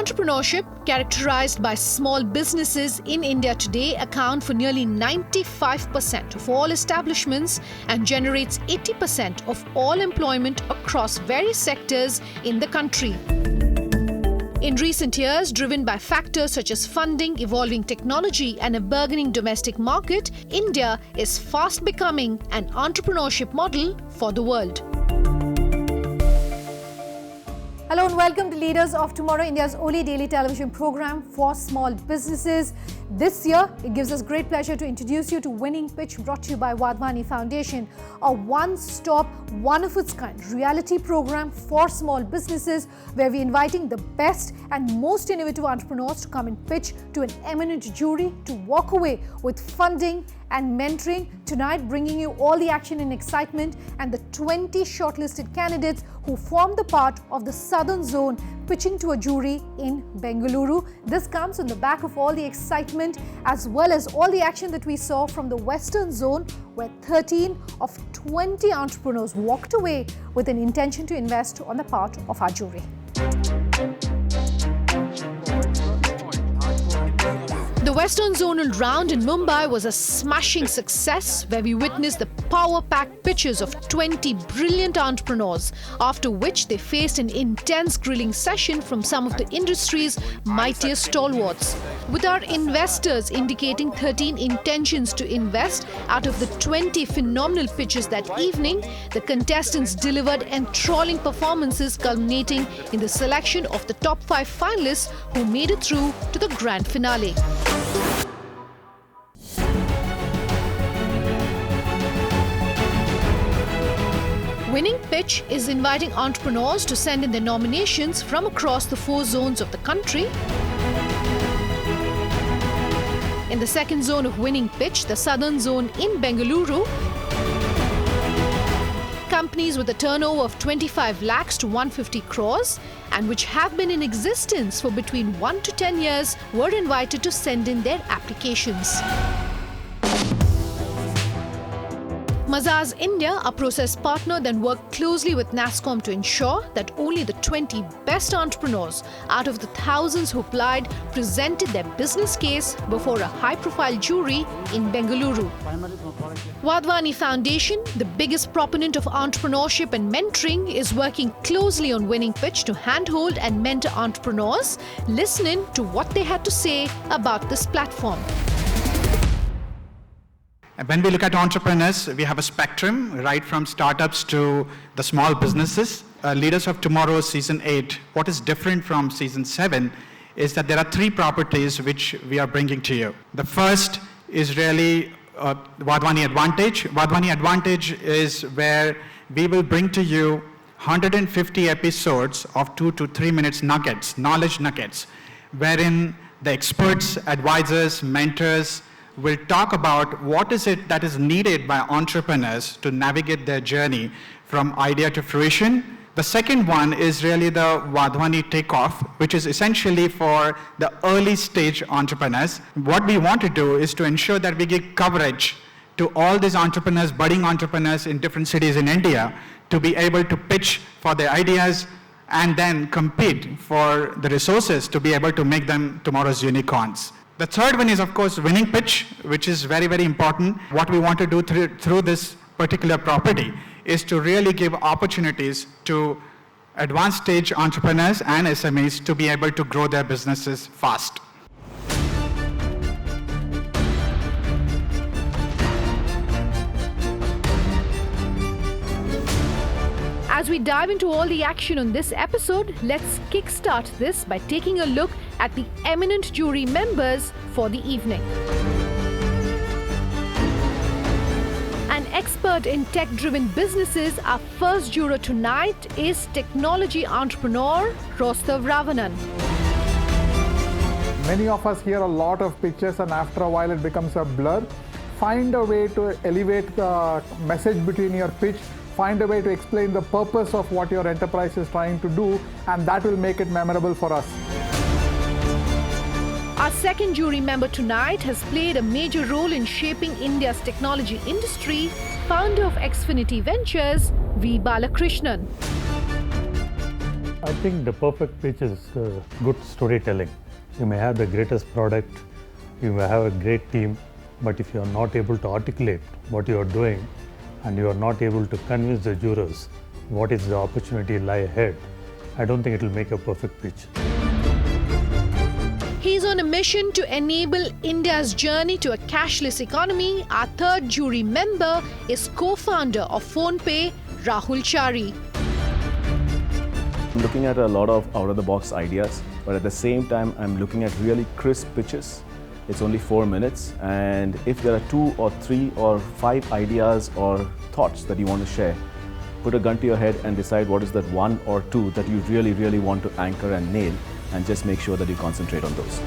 Entrepreneurship, characterized by small businesses in India today, account for nearly 95% of all establishments and generates 80% of all employment across various sectors in the country. In recent years, driven by factors such as funding, evolving technology, and a burgeoning domestic market, India is fast becoming an entrepreneurship model for the world. Hello and welcome to Leaders of Tomorrow, India's only daily television program for small businesses. This year, it gives us great pleasure to introduce you to Winning Pitch, brought to you by Wadhwani Foundation, a one-stop, one-of-its-kind reality program for small businesses where we're inviting the best and most innovative entrepreneurs to come and pitch to an eminent jury to walk away with funding and mentoring. Tonight, bringing you all the action and excitement and the 20 shortlisted candidates who form the part of the Southern Zone pitching to a jury in Bengaluru. This comes on the back of all the excitement as well as all the action that we saw from the Western Zone, where 13 of 20 entrepreneurs walked away with an intention to invest on the part of our jury. The Western Zonal round in Mumbai was a smashing success where we witnessed the power-packed pitches of 20 brilliant entrepreneurs, after which they faced an intense grilling session from some of the industry's mightiest stalwarts. With our investors indicating 13 intentions to invest out of the 20 phenomenal pitches that evening, the contestants delivered enthralling performances culminating in the selection of the top 5 finalists who made it through to the grand finale. Winning Pitch is inviting entrepreneurs to send in their nominations from across the 4 zones of the country. In the second zone of Winning Pitch, the Southern Zone in Bengaluru, companies with a turnover of 25 lakhs to 150 crores and which have been in existence for between 1 to 10 years were invited to send in their applications. Mazars India, a process partner, then worked closely with NASSCOM to ensure that only the 20 best entrepreneurs out of the thousands who applied presented their business case before a high-profile jury in Bengaluru. Wadhwani Foundation, the biggest proponent of entrepreneurship and mentoring, is working closely on Winning Pitch to handhold and mentor entrepreneurs. Listen in to what they had to say about this platform. When we look at entrepreneurs, we have a spectrum, right from startups to the small businesses. Leaders of Tomorrow Season 8, what is different from Season 7 is that there are 3 properties which we are bringing to you. The first is really Wadhwani Advantage. Wadhwani Advantage is where we will bring to you 150 episodes of 2 to 3 minutes nuggets, knowledge nuggets, wherein the experts, advisors, mentors, will talk about what is it that is needed by entrepreneurs to navigate their journey from idea to fruition. The second one is really the Wadhwani Takeoff, which is essentially for the early stage entrepreneurs. What we want to do is to ensure that we give coverage to all these entrepreneurs, budding entrepreneurs in different cities in India, to be able to pitch for their ideas and then compete for the resources to be able to make them tomorrow's unicorns. The third one is, of course, Winning Pitch, which is very, very important. What we want to do through this particular property is to really give opportunities to advanced stage entrepreneurs and SMEs to be able to grow their businesses fast. As we dive into all the action on this episode, let's kickstart this by taking a look at the eminent jury members for the evening. An expert in tech-driven businesses, our first juror tonight is technology entrepreneur Rostow Ravanan. Many of us hear a lot of pictures and after a while it becomes a blur. Find a way to elevate the message between your pitch. Find a way to explain the purpose of what your enterprise is trying to do, and that will make it memorable for us. Our second jury member tonight has played a major role in shaping India's technology industry, founder of Exfinity Ventures, V. Balakrishnan. I think the perfect pitch is good storytelling. You may have the greatest product, you may have a great team, but if you are not able to articulate what you are doing and you are not able to convince the jurors what is the opportunity lie ahead, I don't think it will make a perfect pitch. He's on a mission to enable India's journey to a cashless economy. Our third jury member is co-founder of PhonePe, Rahul Chari. I'm looking at a lot of out-of-the-box ideas, but at the same time, I'm looking at really crisp pitches. It's only 4 minutes, and if there are 2 or 3 or 5 ideas or thoughts that you want to share, put a gun to your head and decide what is that 1 or 2 that you really, really want to anchor and nail, and just make sure that you concentrate on those.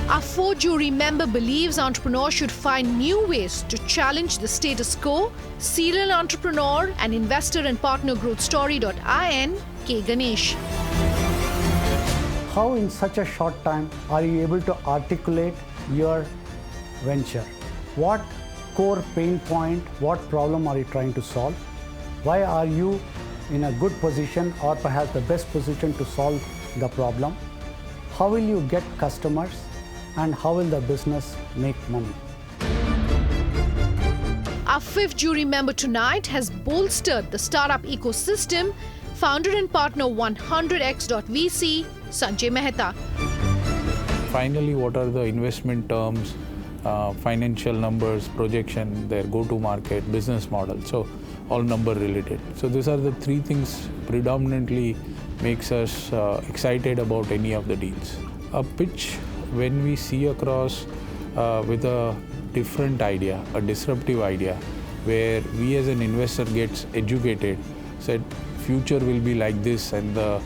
Our fourth jury member believes entrepreneurs should find new ways to challenge the status quo. Serial entrepreneur and investor and partner growthstory.in, K. Ganesh. How in such a short time are you able to articulate your venture? What core pain point, what problem are you trying to solve? Why are you in a good position or perhaps the best position to solve the problem? How will you get customers and how will the business make money? Our fifth jury member tonight has bolstered the startup ecosystem. Founder and partner 100x.vc, Sanjay Mehta. Finally, what are the investment terms, financial numbers, projection, their go-to-market, business model, so all number related. So these are the 3 things predominantly makes us excited about any of the deals. A pitch, when we see across with a different idea, a disruptive idea, where we as an investor gets educated, said future will be like this, and the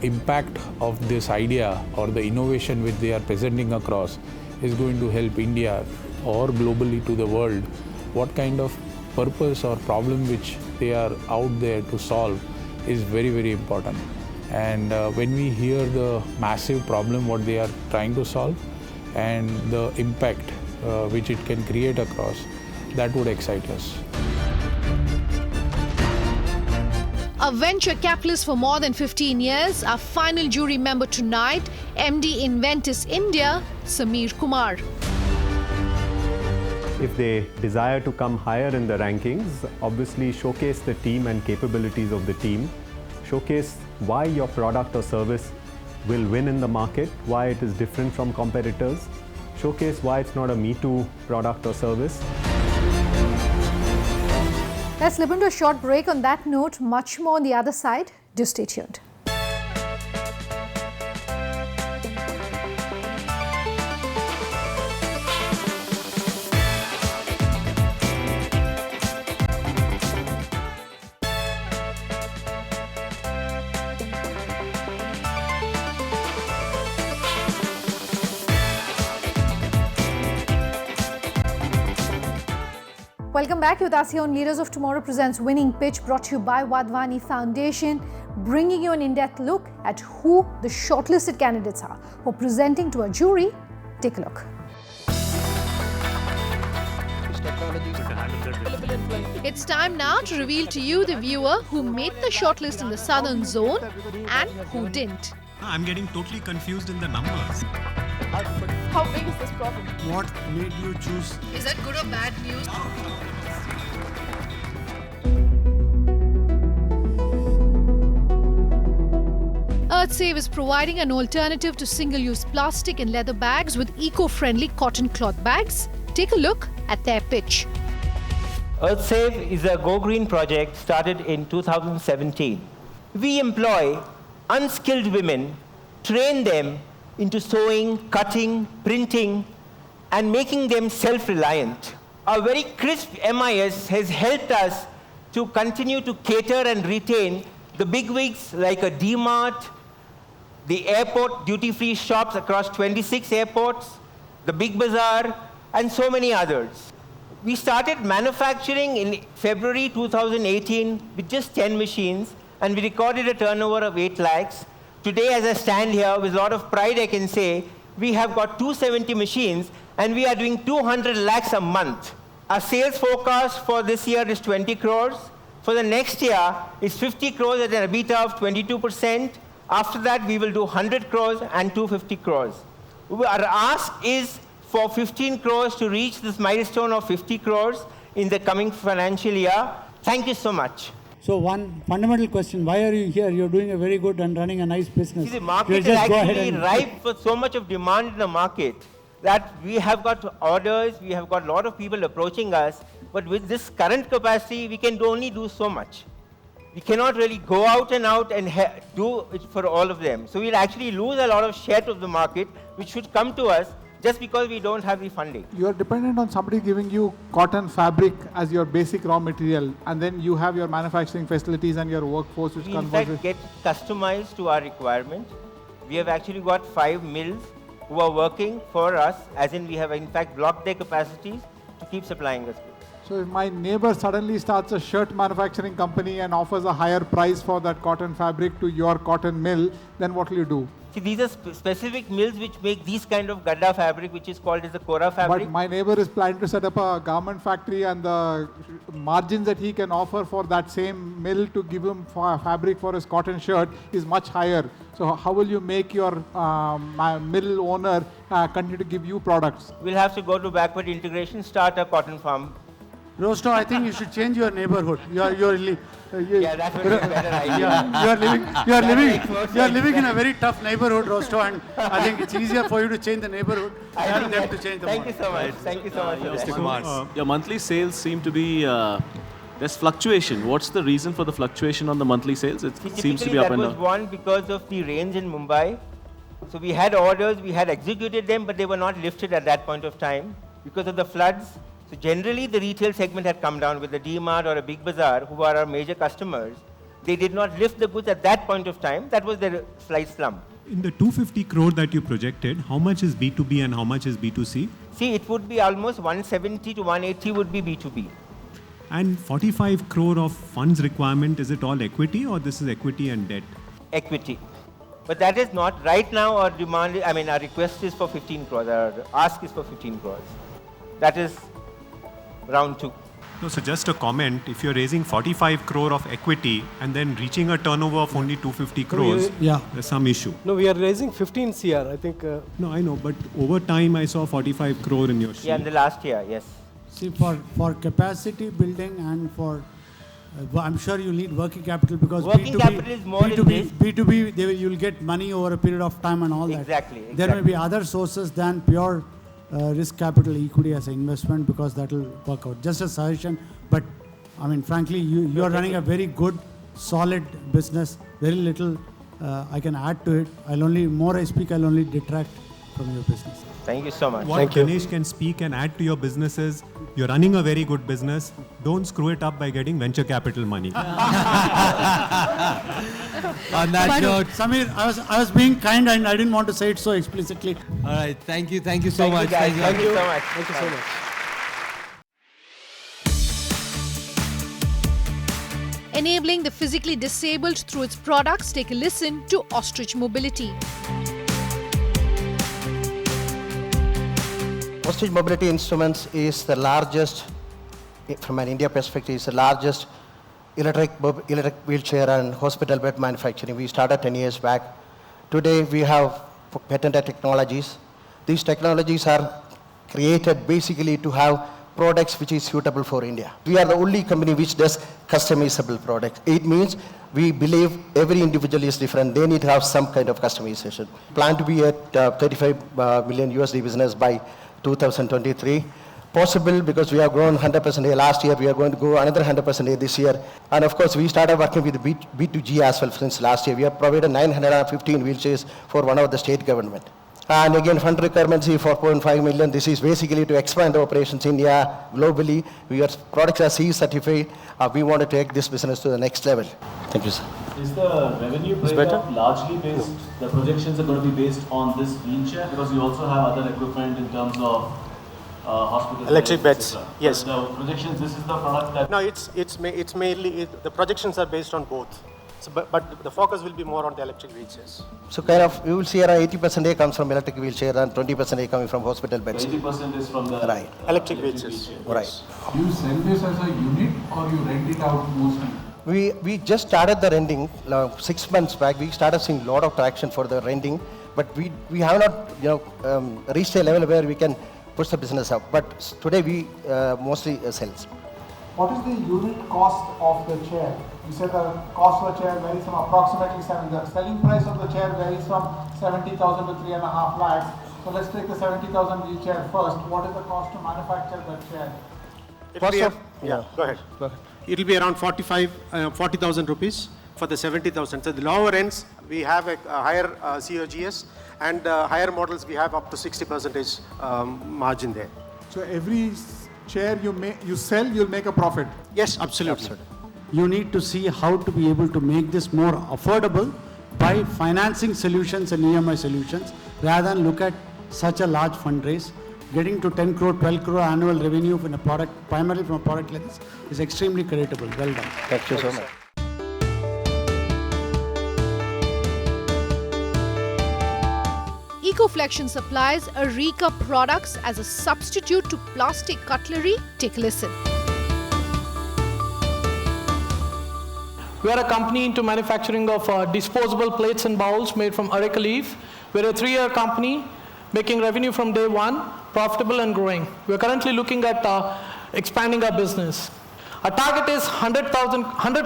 impact of this idea or the innovation which they are presenting across is going to help India or globally to the world. What kind of purpose or problem which they are out there to solve is very, very important. And when we hear the massive problem what they are trying to solve and the impact which it can create across, that would excite us. A venture capitalist for more than 15 years, our final jury member tonight, MD Inventus India, Samir Kumar. If they desire to come higher in the rankings, obviously showcase the team and capabilities of the team, showcase why your product or service will win in the market, why it is different from competitors, showcase why it's not a me-too product or service. Let's slip into a short break. On that note, much more on the other side. Do stay tuned. Welcome back. With us here on Leaders of Tomorrow presents Winning Pitch, brought to you by Wadhwani Foundation, bringing you an in-depth look at who the shortlisted candidates are who are presenting to a jury. Take a look. It's time now to reveal to you, the viewer, who made the shortlist in the Southern Zone and who didn't. I'm getting totally confused in the numbers. How big is this problem? What made you choose? Is that good or bad news? EarthSave is providing an alternative to single-use plastic and leather bags with eco-friendly cotton cloth bags. Take a look at their pitch. EarthSave is a Go Green project started in 2017. We employ unskilled women, train them into sewing, cutting, printing, and making them self-reliant. Our very crisp MIS has helped us to continue to cater and retain the bigwigs like a D-Mart, the airport duty-free shops across 26 airports, the Big Bazaar, and so many others. We started manufacturing in February 2018 with just 10 machines, and we recorded a turnover of 8 lakhs. Today, as I stand here, with a lot of pride, I can say we have got 270 machines, and we are doing 200 lakhs a month. Our sales forecast for this year is 20 crores. For the next year, it's 50 crores at an EBITDA of 22%. After that, we will do 100 crores and 250 crores. Our ask is for 15 crores to reach this milestone of 50 crores in the coming financial year. Thank you so much. So one fundamental question, why are you here? You're doing a very good and running a nice business. See, the market is actually ripe for so much of demand in the market that we have got orders, we have got a lot of people approaching us, but with this current capacity, we can only do so much. We cannot really go out and do it for all of them. So we'll actually lose a lot of share of the market, which should come to us just because we don't have the funding. You are dependent on somebody giving you cotton fabric as your basic raw material, and then you have your manufacturing facilities and your workforce which we in converts fact get customized to our requirement. We have actually got 5 mills who are working for us, as in we have in fact blocked their capacities to keep supplying us goods. So if my neighbor suddenly starts a shirt manufacturing company and offers a higher price for that cotton fabric to your cotton mill, then what will you do? See, these are specific mills which make these kind of gadda fabric, which is called as a kora fabric. But my neighbor is planning to set up a garment factory, and the margins that he can offer for that same mill to give him fabric for his cotton shirt is much higher. So how will you make your mill owner continue to give you products? We'll have to go to backward integration, start a cotton farm. Rostow, I think you should change your neighborhood. Yeah, that would be a better idea. You are living in a very tough neighborhood, Rostow, and I think it's easier for you to change the neighborhood than them to change the Thank you so much. Thank you so much. Mr. Kumar, your monthly sales seem to be there's fluctuation. What's the reason for the fluctuation on the monthly sales? It seems to be up and down. That was one because of the rains in Mumbai. So we had orders, we had executed them, but they were not lifted at that point of time because of the floods. So generally, the retail segment had come down with the D-Mart or a Big Bazaar, who are our major customers. They did not lift the goods at that point of time. That was their slight slump. In the 250 crore that you projected, how much is B2B and how much is B2C? See, it would be almost 170 to 180 would be B2B. And 45 crore of funds requirement, is it all equity or this is equity and debt? Equity. But that is not, right now our demand, our request is for 15 crores, our ask is for 15 crores. That is round 2. No, so just a comment, if you're raising 45 crore of equity and then reaching a turnover of only 250 crores, there's some issue. No, we are raising 15 CR, I think. No, I know, but over time I saw 45 crore in your sheet. Yeah, in the last year, yes. See, for capacity building and for, I'm sure you need working capital because working capital is more in this. B2B, you'll get money over a period of time and all that. Exactly. There may be other sources than pure risk capital equity as an investment because that will work out. Just a suggestion, but frankly, you are running a very good, solid business. Very little I can add to it. More I speak, I'll only detract from your business. Thank you so much. What Ganesh can speak and add to your business is, you're running a very good business. Don't screw it up by getting venture capital money. On that note, Samir, I was being kind and I didn't want to say it so explicitly. All right, thank you so much. Thank you so much. Thank you so much. Enabling the physically disabled through its products, take a listen to Ostrich Mobility. Ostrich Mobility Instruments is the largest, from an India perspective, is the largest electric wheelchair and hospital bed manufacturing. We started 10 years back. Today we have patented technologies. These technologies are created basically to have products which is suitable for India. We are the only company which does customizable products. It means we believe every individual is different. They need to have some kind of customization. Plan to be at 35 million USD business by 2023. Possible because we have grown 100% last year. We are going to go another 100% this year. And of course, we started working with B2G as well since last year. We have provided 915 wheelchairs for one of the state government. And again, fund requirements is 4.5 million. This is basically to expand operations in India globally. Our products are CE certified. We want to take this business to the next level. Thank you, sir. Is the revenue breakup largely based, the projections are going to be based on this wheelchair? Because you also have other equipment in terms of hospital electric beds, yes. But the projections, this is the product that... No, it's mainly, the projections are based on both. So, but the focus will be more on the electric wheelchairs. So kind of, you will see around 80% comes from electric wheelchair and 20% coming from hospital beds. 80% is from the electric wheelchairs. Right. Do you sell this as a unit or you rent it out mostly? We just started the renting 6 months back. We started seeing a lot of traction for the renting, but we have not reached a level where we can push the business up. But today we mostly sells. What is the unit cost of the chair? You said the cost of the chair varies from approximately the selling price of the chair varies from 70,000 to 3.5 lakhs. So let's take the 70,000 wheelchair first. What is the cost to manufacture that chair? Go ahead. It will be around 40,000 rupees for the 70,000. So the lower ends, we have a higher COGS, and higher models we have up to 60% margin there. So every chair you sell, you'll make a profit? Yes, absolutely. You need to see how to be able to make this more affordable by financing solutions and EMI solutions rather than look at such a large fundraise. Getting to 10 crore, 12 crore annual revenue in a product, primarily from a product like this, is extremely creditable. Well done. Thank you so much. Ecoflection supplies Areca products as a substitute to plastic cutlery. Take a listen. We are a company into manufacturing of disposable plates and bowls made from areca leaf. We're a 3-year company making revenue from day one, profitable and growing. We're currently looking at expanding our business. Our target is 100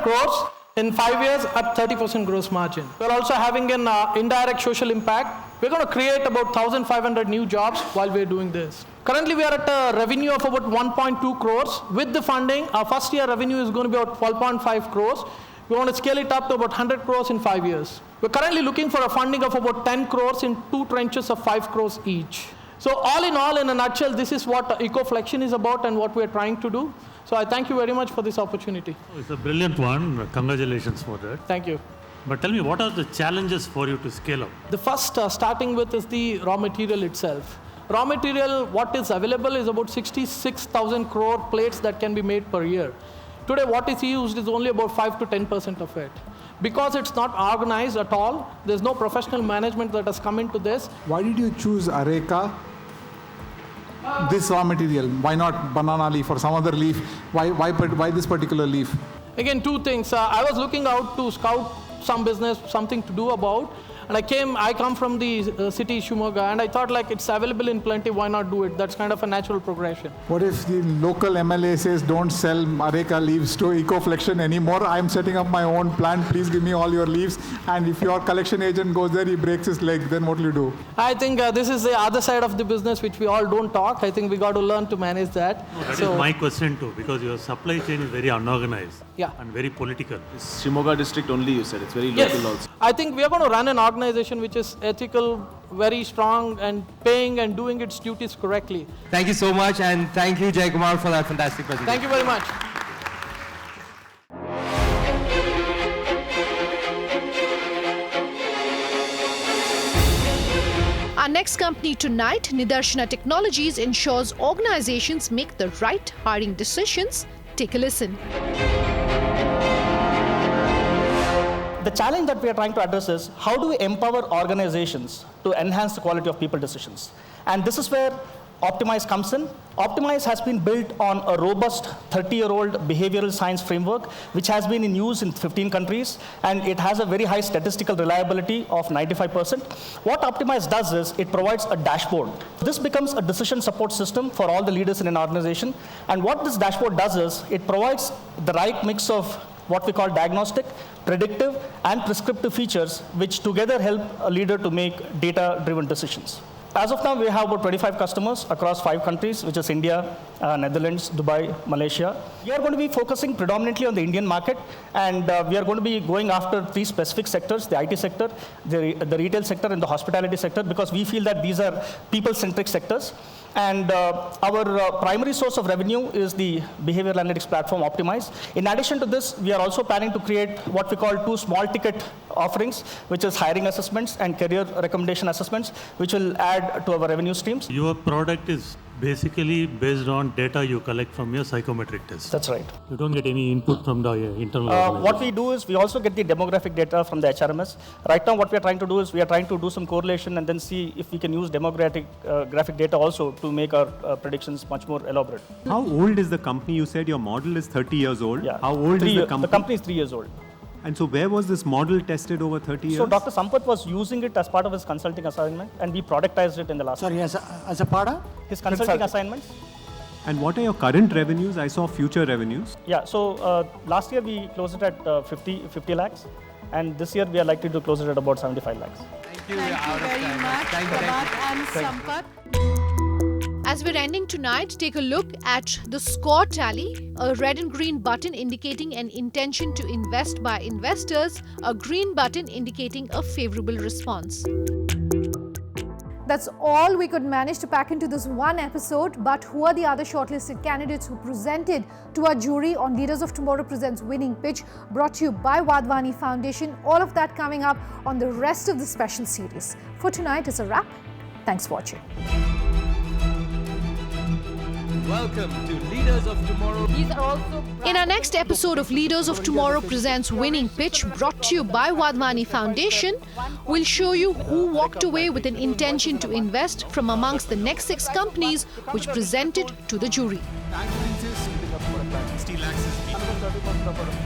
crores in 5 years at 30% gross margin. We're also having an indirect social impact. We're going to create about 1,500 new jobs while we're doing this. Currently, we are at a revenue of about 1.2 crores. With the funding, our first year revenue is going to be about 12.5 crores. We want to scale it up to about 100 crores in 5 years. We're currently looking for a funding of about 10 crores in 2 tranches of 5 crores each. So all, in a nutshell, this is what Ecoflection is about and what we're trying to do. So I thank you very much for this opportunity. It's a brilliant one. Congratulations for that. Thank you. But tell me, what are the challenges for you to scale up? The first starting with is the raw material itself. Raw material, what is available is about 66,000 crore plates that can be made per year. Today, what is used is only about 5 to 10% of it. Because it's not organized at all, there's no professional management that has come into this. Why did you choose areca, this raw material? Why not banana leaf or some other leaf? Why this particular leaf? Again, 2 things. I was looking out to scout some business, something to do about. And I come from the city Shimoga, and I thought like it's available in plenty, why not do it? That's kind of a natural progression. What if the local MLA says don't sell areca leaves to Ecoflection anymore? I'm setting up my own plant, please give me all your leaves. And if your collection agent goes there, he breaks his leg, then what will you do? I think this is the other side of the business which we all don't talk. I think we got to learn to manage that. No, that is my question too, because your supply chain is very unorganized and very political. It's Shimoga district only, you said. It's very local also. I think we are going to run an organization which is ethical, very strong, and paying and doing its duties correctly. Thank you so much, and thank you, Jay Kumar, for that fantastic presentation. Thank you very much. Our next company tonight, Nidar Technologies, ensures organizations make the right hiring decisions. Take a listen. The challenge that we are trying to address is how do we empower organizations to enhance the quality of people decisions? And this is where Optimize comes in. Optimize has been built on a robust 30-year-old behavioral science framework, which has been in use in 15 countries, and it has a very high statistical reliability of 95%. What Optimize does is it provides a dashboard. This becomes a decision support system for all the leaders in an organization. And what this dashboard does is it provides the right mix of what we call diagnostic, predictive, and prescriptive features, which together help a leader to make data-driven decisions. As of now, we have about 25 customers across 5 countries, which is India, Netherlands, Dubai, Malaysia. We are going to be focusing predominantly on the Indian market, and we are going to be going after 3 specific sectors: the IT sector, the retail sector, and the hospitality sector, because we feel that these are people-centric sectors. And our primary source of revenue is the behavioral analytics platform Optimize. In addition to this, we are also planning to create what we call 2 small ticket offerings, which is hiring assessments and career recommendation assessments, which will add to our revenue streams. Your product is basically based on data you collect from your psychometric test. That's right. You don't get any input from the internal What we do is we also get the demographic data from the HRMS. Right now what we are trying to do is we are trying to do some correlation and then see if we can use demographic graphic data also to make our predictions much more elaborate. How old is the company? You said your model is 30 years old. Yeah. How old is the company? The company is 3 years old. And so where was this model tested over 30 years? So Dr. Sampath was using it as part of his consulting assignment and we productized it in the last Sorry, as a part of? His consulting assignments. And what are your current revenues? I saw future revenues. Yeah, so last year we closed it at 50 lakhs and this year we are likely to close it at about 75 lakhs. Thank you very much, Prabhat and Sampath. As we're ending tonight, take a look at the score tally. A red and green button indicating an intention to invest by investors, a green button indicating a favorable response. That's all we could manage to pack into this one episode, but who are the other shortlisted candidates who presented to our jury on Leaders of Tomorrow Presents Winning Pitch, brought to you by Wadhwani Foundation? All of that coming up on the rest of the special series. For tonight, it's a wrap. Thanks for watching. Welcome to Leaders of Tomorrow. These are also In our next episode of Leaders of Tomorrow Presents Winning Pitch, brought to you by Wadhwani Foundation, we'll show you who walked away with an intention to invest from amongst the next 6 companies which presented to the jury.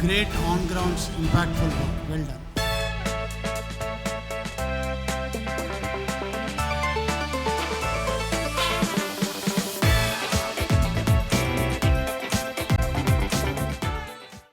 Great on-ground, impactful work. Well done.